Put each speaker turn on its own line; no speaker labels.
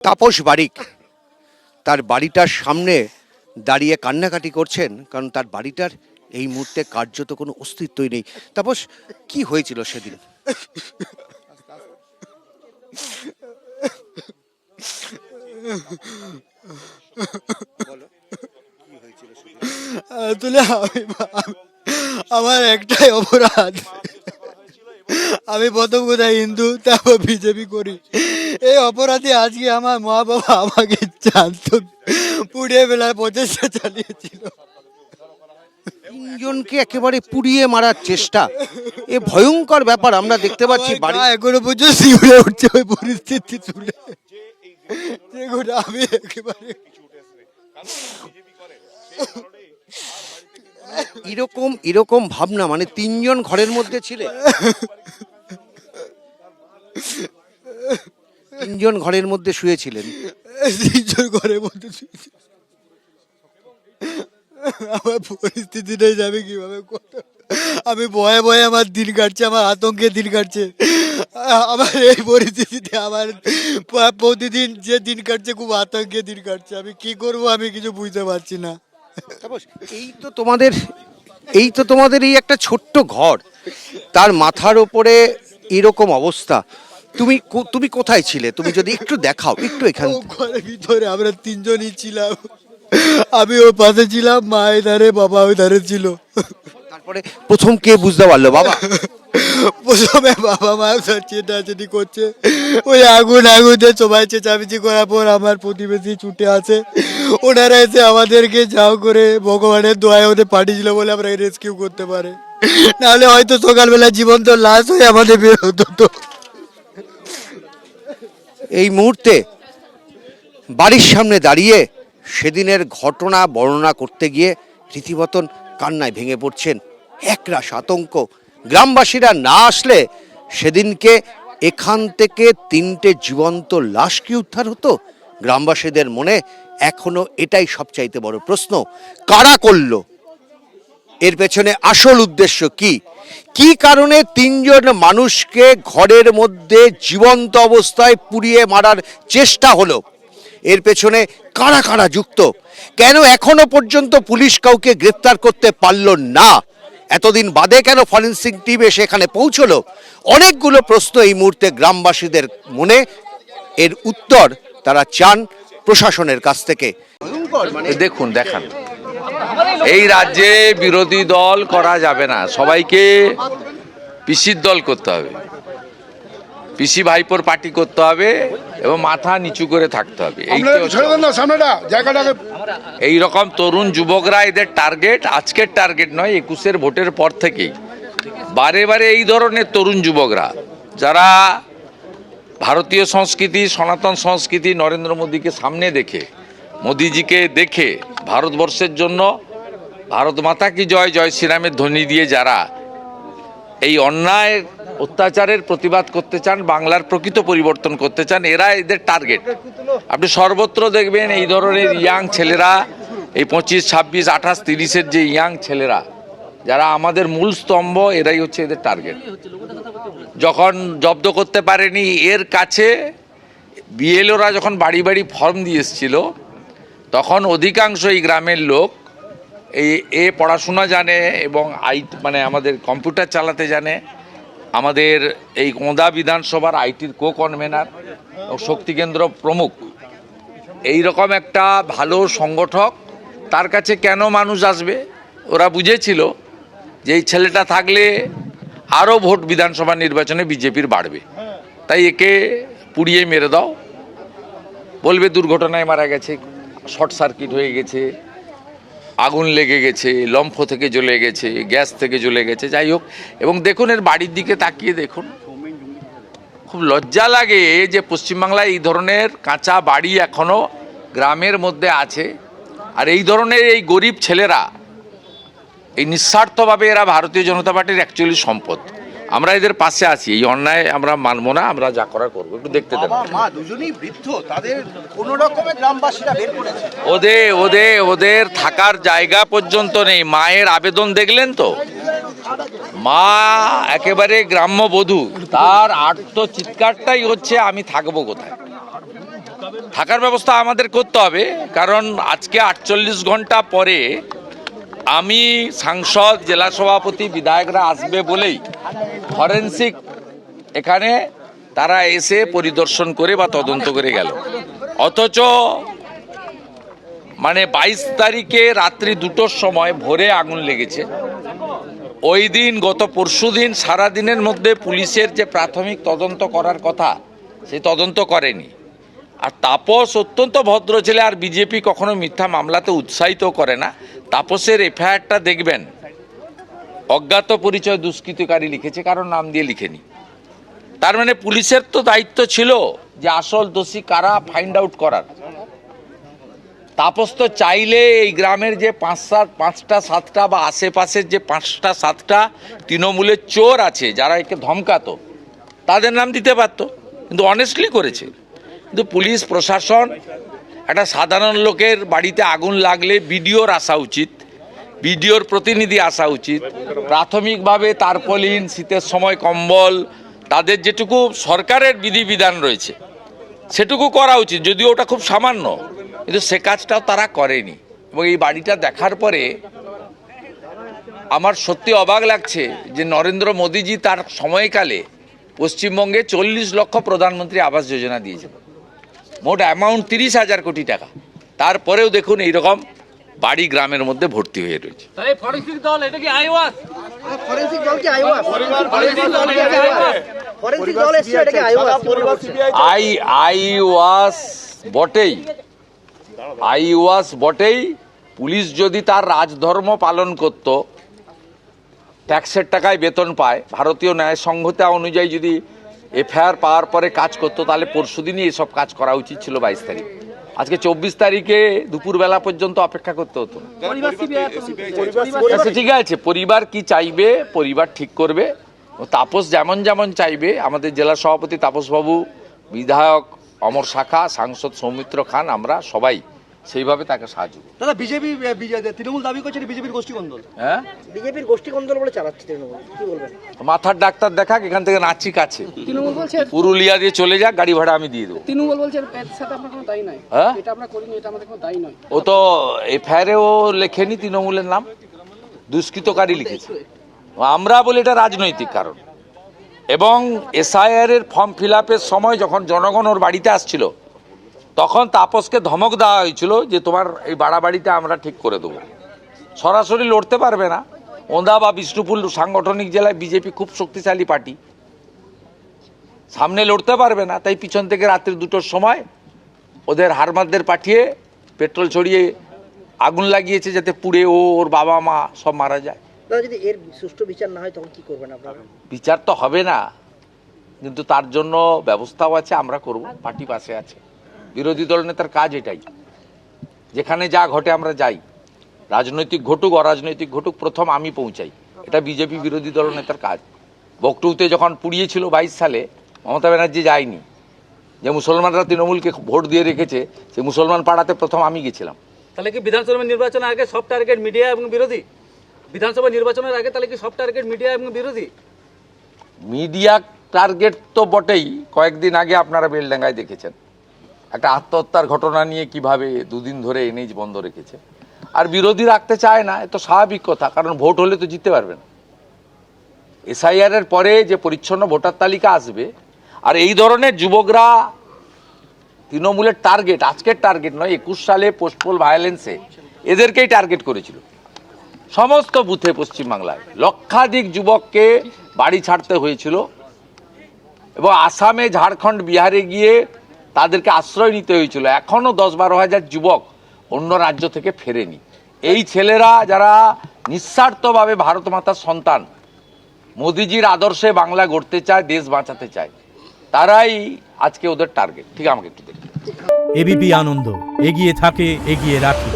তাপস বারিক তার বাড়িটার সামনে দাঁড়িয়ে কান্নাকাটি করছেন, কারণ তার বাড়িটার এই মুহূর্তে কার্যত কোনো অস্তিত্বই নেই। তাপস, কি হয়েছিল সেদিন?
আসলে আমার একটাই অপরাধ, আমি প্রথম কোথায় হিন্দু, তারপর বিজেপি করি। এই অপরাধে আজকে আমার মা বাবা আমাকে জানতো পুড়িয়ে ফেলার প্রচেষ্টা চালিয়েছিল।
তিনজনকে একেবারে পুড়িয়ে মারার চেষ্টা, এ ভয়ঙ্কর ব্যাপার আমরা দেখতে পাচ্ছি। বাড়ি
এখনো পর্যন্ত শিউরে উঠছে ওই পরিস্থিতি তুলে, যেগুলো আমি একেবারে
এরকম এরকম ভাবনা, মানে তিনজন ঘরের মধ্যে ছিলে, তিনজন ঘরের মধ্যে শুয়েছিলেন।
তিনজন ঘরের মধ্যে শুয়েছি। আমার পরিস্থিতি নেই, যাবে কিভাবে আমি ভয়ে ভয়ে আমার দিন কাটছে, আমার আতঙ্কে দিন কাটছে। আমার এই পরিস্থিতিতে আমার প্রতিদিন যে দিন কাটছে খুব আতঙ্কে দিন কাটছে। আমি কি করব আমি কিছু বুঝতে পারছি না।
এই তো তোমাদের এই একটা ছোট্ট ঘর, তার মাথার ওপরে এরকম অবস্থা। তুমি কোথায় ছিলে? তুমি যদি একটু দেখাও, একটু এখান।
ঘরের ভিতরে আমরা তিনজনই ছিলাম, আমি ওর পাশে ছিলাম, মা ওই ধারে, বাবা ওই ধারে ছিল।
তারপরে প্রথম কে বুঝতে পারলো? বাবা
প্রথমে বাবা মা চেটাচেটি করছে, ওই আগুন আগুনে সবাই চেঁচামেচি করার পর আমার প্রতিবেশী ছুটে আছে, ওনারা এসে আমাদেরকে যাও করে ভগবানের দোয়ায় ওদের পাঠিয়েছিল বলে আমরা রেস্কিউ করতে পারে, নাহলে হয়তো সকালবেলা জীবন্ত লাশ হয়ে আমাদের বের হতো।
এই মুহূর্তে বাড়ির সামনে দাঁড়িয়ে সেদিনের ঘটনা বর্ণনা করতে গিয়ে রীতিমতন কান্নায় ভেঙে পড়ছেন। একরাশ আতঙ্ক। গ্রামবাসীরা না আসলে সেদিনকে এখান থেকে 3টে জীবন্ত লাশ কি উদ্ধার হতো? গ্রামবাসীদের মনে এখনো এটাই সবচাইতে বড় প্রশ্ন, কারা করলো? এর পেছনে আসল উদ্দেশ্য কি? কি কারণে 3জন মানুষকে ঘরের মধ্যে জীবন্ত অবস্থায় পুড়িয়ে মারার চেষ্টা হলো? এর পেছনে কারা কারা যুক্ত? কেন এখনো পর্যন্ত পুলিশ কাউকে গ্রেফতার করতে পারলো না? এতদিন বাদে কেন ফরেনসিক টিম এসে এখানে পৌঁছলো? অনেকগুলো প্রশ্ন এই মুহূর্তে গ্রামবাসীদের মনে। এর উত্তর তারা চান প্রশাসনের কাছ থেকে।
দেখুন, দেখান, এই রাজ্যে বিরোধী দল করা যাবে না, সবাইকে পিসির দল করতে হবে, পিসি ভাইপোর পার্টি করতে হবে এবং মাথা নিচু করে থাকতে হবে। এই রকম তরুণ যুবকরা এদের টার্গেট, আজকের টার্গেট নয়, 21-এর ভোটের পর থেকেই বারে বারে এই ধরনের তরুণ যুবকরা যারা ভারতীয় সংস্কৃতি, সনাতন সংস্কৃতি, নরেন্দ্র মোদীকে সামনে দেখে, মোদিজিকে দেখে ভারতবর্ষের জন্য ভারত মাতা কি জয়, জয় শ্রীরামের ধ্বনি দিয়ে যারা এই অন্যায় অত্যাচারের প্রতিবাদ করতে চান, বাংলার প্রকৃত পরিবর্তন করতে চান, এরা এদের টার্গেট। আপনি সর্বত্র দেখবেন এই ধরনের ইয়াং ছেলেরা, এই 25, 26, 28, 30-এর যে ইয়াং ছেলেরা যারা আমাদের মূল স্তম্ভ, এরাই হচ্ছে এদের টার্গেট। যখন জব্দ করতে পারেনি এর কাছে, বিএলওরা যখন বাড়ি বাড়ি ফর্ম দিয়ে এসেছিল, তখন অধিকাংশ এই গ্রামের লোক এ পড়াশোনা জানে এবং মানে আমাদের কম্পিউটার চালাতে জানে। আমাদের এই কোঁদা বিধানসভার আইটির কনভেনার ও শক্তিকেন্দ্র প্রমুখ, এই রকম একটা ভালো সংগঠক, তার কাছে কেন মানুষ আসবে? ওরা বুঝেছিল যে এই ছেলেটা থাকলে আরও ভোট বিধানসভা নির্বাচনে বিজেপির বাড়বে, তাই একে পুড়িয়ে মেরে দাও। বলবে দুর্ঘটনায় মারা গেছে, শর্ট সার্কিট হয়ে গেছে, আগুন লেগে গেছে, লম্ফ থেকে জ্বলে গেছে, গ্যাস থেকে জ্বলে গেছে, যাই হোক। এবং দেখুন এর বাড়ির দিকে তাকিয়ে দেখুন, খুব লজ্জা লাগে যে পশ্চিমবাংলায় এই ধরনের কাঁচা বাড়ি এখনো গ্রামের মধ্যে আছে। আর এই ধরনের এই গরিব ছেলেরা, এই নিঃস্বার্থভাবে এরা ভারতীয় জনতা পার্টির অ্যাকচুয়ালি সম্পদ। আমরা এদের পাশে আছি, এই অন্যায় আমরা মানব না, আমরা যা করার করবো। একটু দেখতে দেন, ওদের থাকার জায়গা পর্যন্ত নেই। মায়ের আবেদন দেখলেন তো, মা একেবারে গ্রাম্য বধূ, তার আর্ত চিৎকারটাই হচ্ছে আমি থাকবো কোথায়। থাকার ব্যবস্থা আমাদের করতে হবে, কারণ আজকে 48 ঘন্টা পরে আমি সাংসদ, জেলা সভাপতি, বিধায়করা আসবে বলেই ফরেন্সিক এখানে তারা এসে পরিদর্শন করে বা তদন্ত করে গেল। অথচ মানে 22 তারিখে রাত্রি 2টোর সময় ভোরে আগুন লেগেছে। ওই দিন গত পরশুদিন সারাদিনের মধ্যে পুলিশের যে প্রাথমিক তদন্ত করার কথা সেই তদন্ত করেনি। আর তাপস অত্যন্ত ভদ্র ছেলে, আর বিজেপি কখনো মিথ্যা মামলাতে উৎসাহিত করে না। তাপসের এফআইআরটা দেখবেন, অজ্ঞাত পরিচয় দুষ্কৃতকারী লিখেছে, কারণ নাম দিয়ে লিখেনি। তার মানে পুলিশের তো দায়িত্ব ছিল যে আসল দোষী কারা ফাইন্ড আউট করার। তাপস তো চাইলে এই গ্রামের যে 5টা 7টা বা আশেপাশের যে 5টা 7টা তৃণমূলের চোর আছে যারা একে ধমকাতো, তাদের নাম দিতে পারতো, কিন্তু অনেস্টলি করেছে। কিন্তু পুলিশ প্রশাসন, একটা সাধারণ লোকের বাড়িতে আগুন লাগলে বিডিওর আসা উচিত, বিডিওর প্রতিনিধি আসা উচিত। প্রাথমিকভাবে তারপলিন, শীতের সময় কম্বল, তাদের যেটুকু সরকারের বিধিবিধান রয়েছে সেটুকু করা উচিত, যদিও ওটা খুব সামান্য, কিন্তু সে কাজটাও তারা করেনি। এবং এই বাড়িটা দেখার পরে আমার সত্যি অবাক লাগছে যে নরেন্দ্র মোদীজি তার সময়কালে পশ্চিমবঙ্গে 40 লক্ষ প্রধানমন্ত্রী আবাস যোজনা দিয়েছেন, মোট অ্যামাউন্ট 30,000 কোটি টাকা। তারপরেও দেখুন এইরকম বাড়ি গ্রামের মধ্যে ভর্তি হয়ে রয়েছে।
ফরেন্সিক দল এটা কি আইওয়াস?
ফরেন্সিক দল কি আইওয়াস? ফরেন্সিক দল এসছে, এটা কি আইওয়াস?
আইওয়াস বটেই, আইওয়াস বটেই। পুলিশ যদি তার রাজধর্ম পালন করত, ট্যাক্সের টাকায় বেতন পায়, ভারতীয় ন্যায় সংহিতা অনুযায়ী যদি এফআইআর পাওয়ার পরে কাজ করতো, তাহলে পরশুদিনই এসব কাজ করা উচিত ছিল। 22 তারিখ, আজকে 24 তারিখে দুপুরবেলা পর্যন্ত অপেক্ষা করতে হতো না। আচ্ছা ঠিক আছে, পরিবার কি চাইবে পরিবার ঠিক করবে। তাপস যেমন যেমন চাইবে, আমাদের জেলা সভাপতি তাপসবাবু, বিধায়ক অমর শাখা, সাংসদ সৌমিত্র খান, আমরা সবাই সেইভাবে তাকে সাহায্য করব।
দাদা বিজেপি তৃণমূল দাবি করছে বিজেপির গোষ্ঠী কন্দল।
হ্যাঁ,
বিজেপির গোষ্ঠী কন্দল বলে চালাচ্ছে তৃণমূল, কি বলবেন?
মাথার ডাক্তার দেখাক, এখান থেকে নাচি কাছে
তৃণমূল বলছে
পুরুলিয়া দিয়ে চলে যাক, গাড়ি ভাড়া আমি দিয়ে দেবো।
তৃণমূল বলছে এর সাথে আপনার কোনো দায়ী নয়,
হ্যাঁ?
এটা আমরা করিনি, এটা আমাদের কোনো দায়ী নয়।
ও তো এফআইআরেও লেখেনি তৃণমূলের নাম, দুষ্কৃতকারী লিখেছে। আমরা বলি এটা রাজনৈতিক কারণ। এবং এসআইআর এর ফর্ম ফিল আপের সময় যখন জনগণ ওর বাড়িতে আসছিল, তখন তাপসকে ধমক দেওয়া হয়েছিল যে তোমার এই বাড়াবাড়িতে আমরা ঠিক করে দেবো। সরাসরি লড়তে পারবে না। ওন্দা বা বিষ্ণুপুর সাংগঠনিক জেলায় বিজেপি খুব শক্তিশালী পার্টি, সামনে লড়তে পারবে না, তাই পিছন থেকে রাত্রি 2টোর সময় ওদের হারমাদদের পাঠিয়ে পেট্রোল ছড়িয়ে আগুন লাগিয়েছে, যাতে পুড়ে ওর বাবা মা সব মারা যায়।
দাদা যদি এর সুষ্ঠু বিচার না হয় তখন কি করবেন আপনারা?
বিচার তো হবে না, কিন্তু তার জন্য ব্যবস্থাও আছে, আমরা করব, পার্টি পাশে আছে। বিরোধী দল নেতার কাজ এটাই, যেখানে যা ঘটে আমরা যাই, রাজনৈতিক ঘটুক অরাজনৈতিক ঘটুক, প্রথম আমি পৌঁছাই। এটা বিজেপি বিরোধী দল নেতার কাজ। বকটুতে যখন পুড়িয়েছিল 22 সালে, মমতা ব্যানার্জি যায়নি। যে মুসলমানরা তৃণমূলকে ভোট দিয়ে রেখেছে, সেই মুসলমান পাড়াতে প্রথম আমি গেছিলাম।
তাহলে কি বিধানসভা নির্বাচনের আগে সব টার্গেট মিডিয়া এবং বিরোধী? বিধানসভা নির্বাচনের আগে তাহলে কি সব টার্গেট মিডিয়া এবং বিরোধী?
মিডিয়া টার্গেট তো বটেই। কয়েকদিন আগে আপনারা বেলডাঙ্গায় দেখেছেন একটা আত্মহত্যার ঘটনা নিয়ে কিভাবে 2 দিন ধরে এনএইচ বন্ধ রেখেছে। আর বিরোধী রাখতে চায় না, এ তো স্বাভাবিক কথা, কারণ ভোট হলে তো জিততে পারবে না। এসআইআর এর পরে যে পরিচ্ছন্ন ভোটার তালিকা আসবে, আর এই ধরনের যুবকরা তৃণমূলের টার্গেট, আজকের টার্গেট নয়, 21 সালে পোস্টপোল ভায়োলেন্সে এদেরকেই টার্গেট করেছিল। সমস্ত বুথে পশ্চিমবাংলায় লক্ষাধিক যুবককে বাড়ি ছাড়তে হয়েছিল, এবং আসামে, ঝাড়খণ্ড, বিহারে গিয়ে তাদেরকে আশ্রয় নিতে হয়েছিল। এখনও 10-12 হাজার যুবক অন্য রাজ্য থেকে ফেরেনি। এই ছেলেরা যারা নিঃস্বার্থভাবে ভারত মাতার সন্তান, মোদিজির আদর্শে বাংলা গড়তে চায়, দেশ বাঁচাতে চায়, তারাই আজকে ওদের টার্গেট। ঠিক, আমাকে একটু দেখুন।
এবিপি আনন্দ, এগিয়ে থাকে, এগিয়ে রাখে।